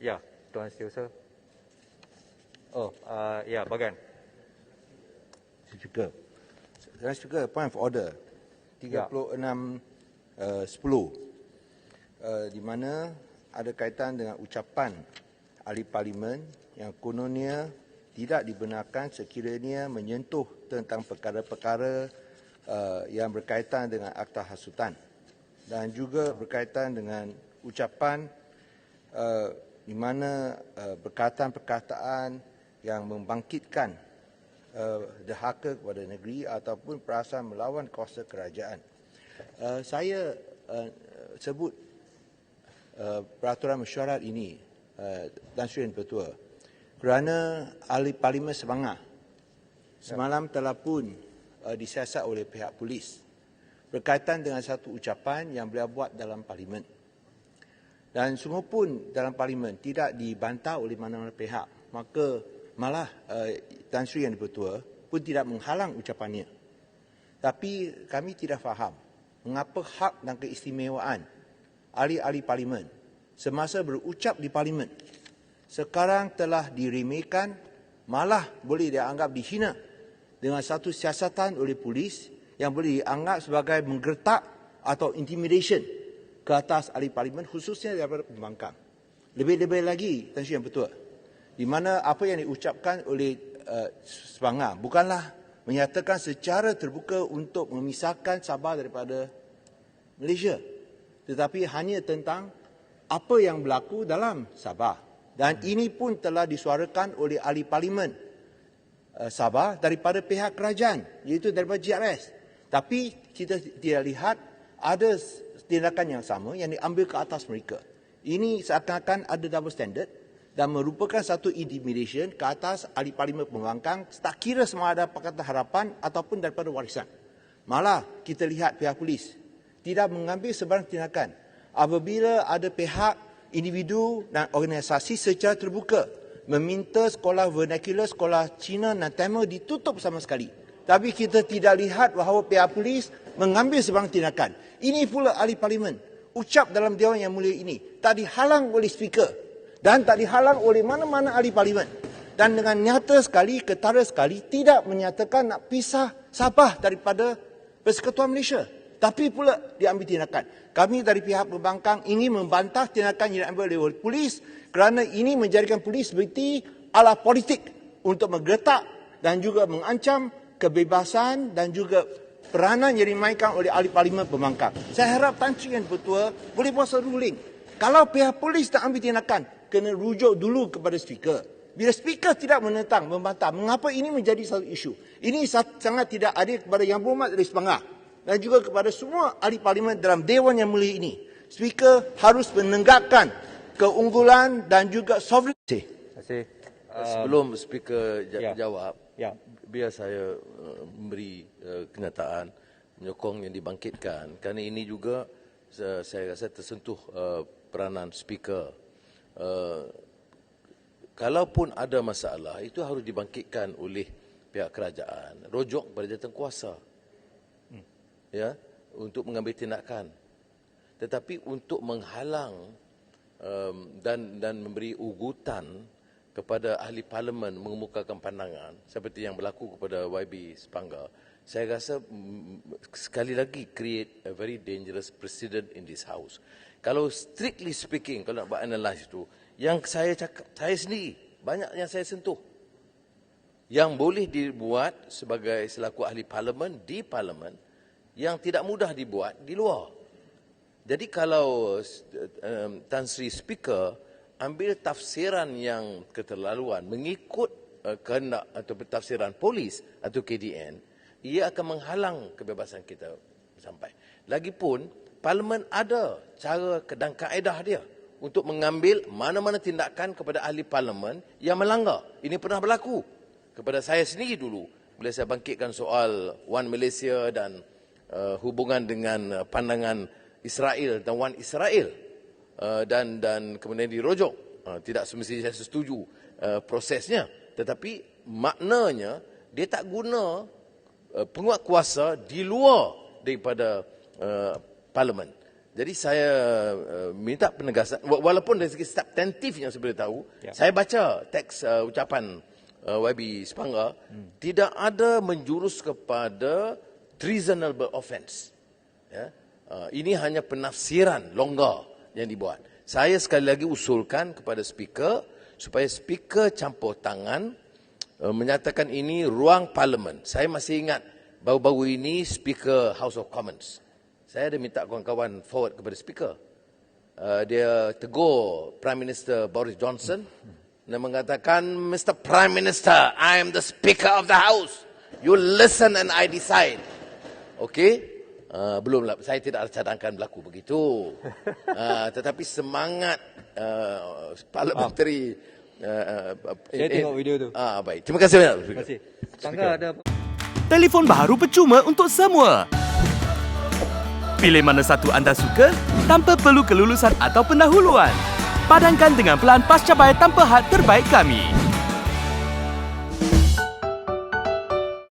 Ya, Tuan Setiausaha. Ya, Bagan. Tuan Speaker, point of order 36:10 di mana ada kaitan dengan ucapan ahli parlimen yang kononnya tidak dibenarkan sekiranya menyentuh tentang perkara-perkara yang berkaitan dengan akta hasutan dan juga berkaitan dengan ucapan di mana perkataan-perkataan yang membangkitkan derhaka kepada negeri ataupun perasaan melawan kuasa kerajaan. Saya sebut peraturan mesyuarat ini, Tan Sri Yang Bertua, kerana ahli parlimen Sabangah semalam telah pun disiasat oleh pihak polis berkaitan dengan satu ucapan yang beliau buat dalam parlimen. Dan semua pun dalam parlimen tidak dibantah oleh mana-mana pihak. Maka malah Tan Sri Yang Bertua pun tidak menghalang ucapannya. Tapi kami tidak faham mengapa hak dan keistimewaan ahli-ahli parlimen semasa berucap di parlimen sekarang telah diremehkan, malah boleh dianggap dihina dengan satu siasatan oleh polis yang boleh dianggap sebagai menggertak atau intimidation ke atas ahli parlimen, khususnya daripada pembangkang. Lebih-lebih lagi, Tan Sri Yang Bertua, di mana apa yang diucapkan oleh Sabangah bukanlah menyatakan secara terbuka untuk memisahkan Sabah daripada Malaysia, tetapi hanya tentang apa yang berlaku dalam Sabah. Dan ini pun telah disuarakan oleh ahli parlimen Sabah daripada pihak kerajaan, iaitu daripada GRS. Tapi kita tidak lihat ada tindakan yang sama yang diambil ke atas mereka. Ini seakan-akan ada double standard dan merupakan satu intimidation ke atas ahli parlimen pembangkang, tak kira sama ada Pakatan Harapan ataupun daripada warisan. Malah kita lihat pihak polis tidak mengambil sebarang tindakan apabila ada pihak, individu dan organisasi secara terbuka meminta sekolah vernacular, sekolah Cina dan Tamil ditutup sama sekali. Tapi kita tidak lihat bahawa pihak polis mengambil sebarang tindakan. Ini pula ahli parlimen ucap dalam Dewan Yang Mulia ini tak dihalang oleh speaker dan tak dihalang oleh mana-mana ahli parlimen. Dan dengan nyata sekali, ketara sekali tidak menyatakan nak pisah Sabah daripada Persekutuan Malaysia. Tapi pula diambil tindakan. Kami dari pihak pembangkang ingin membantah tindakan yang diambil oleh polis kerana ini menjadikan polis seperti ala politik untuk menggertak dan juga mengancam kebebasan dan juga peranan yang dimainkan oleh ahli parlimen pembangkang. Saya harap Tan Sri Yang Bertua boleh buat satu ruling. Kalau pihak polis tak ambil tindakan, kena rujuk dulu kepada speaker. Bila speaker tidak menentang, membantah, mengapa ini menjadi satu isu? Ini sangat tidak adil kepada Yang Berhormat dari Sabangah dan juga kepada semua ahli parlimen dalam Dewan Yang Mulia ini. Speaker harus menegakkan keunggulan dan juga sovereignty. Terima kasih. Sebelum speaker ya. jawab, Ya. biar saya memberi kenyataan menyokong yang dibangkitkan. Kerana ini juga saya rasa tersentuh peranan speaker. Kalaupun ada masalah, itu harus dibangkitkan oleh pihak kerajaan. Rujuk kepada jawatankuasa. Ya, untuk mengambil tindakan. Tetapi untuk menghalang dan memberi ugutan kepada ahli parlimen mengemukakan pandangan seperti yang berlaku kepada YB Sepanggar, saya rasa sekali lagi create a very dangerous precedent in this house. Kalau strictly speaking, kalau nak buat analyse itu, yang saya cakap, saya sendiri banyak yang saya sentuh yang boleh dibuat sebagai selaku ahli parlimen di parlimen yang tidak mudah dibuat di luar. Jadi kalau Tan Sri Speaker ambil tafsiran yang keterlaluan mengikut kehendak atau tafsiran polis atau KDN, ia akan menghalang kebebasan kita sampai. Lagipun parlimen ada cara dan kaedah dia untuk mengambil mana-mana tindakan kepada ahli parlimen yang melanggar. Ini pernah berlaku kepada saya sendiri dulu bila saya bangkitkan soal One Malaysia dan hubungan dengan pandangan Israel dan One Israel. Dan kemudian dirujuk. Tidak semestinya saya setuju prosesnya, tetapi maknanya dia tak guna penguat kuasa di luar daripada parlimen. Jadi saya minta penegasan, walaupun dari segi substantif yang saya boleh tahu, saya baca teks ucapan YB Sepanggar, tidak ada menjurus kepada treasonable offence. Ya. Ini hanya penafsiran longgar yang dibuat. Saya sekali lagi usulkan kepada speaker, supaya speaker campur tangan, menyatakan ini ruang parlimen. Saya masih ingat, baru-baru ini speaker House of Commons. Saya ada minta kawan-kawan forward kepada speaker. Dia tegur Prime Minister Boris Johnson dan mengatakan, Mr. Prime Minister, I am the Speaker of the House. You listen and I decide. Okey? Belumlah, saya tidak cadangkan berlaku begitu. Tetapi semangat parliamentary... Saya tengok video tu. Baik. Terima kasih banyak. Terima kasih. Sepanggar ada... Telefon baru percuma untuk semua. Pilih mana satu anda suka tanpa perlu kelulusan atau pendahuluan. Padankan dengan pelan pascapai tanpa had terbaik kami.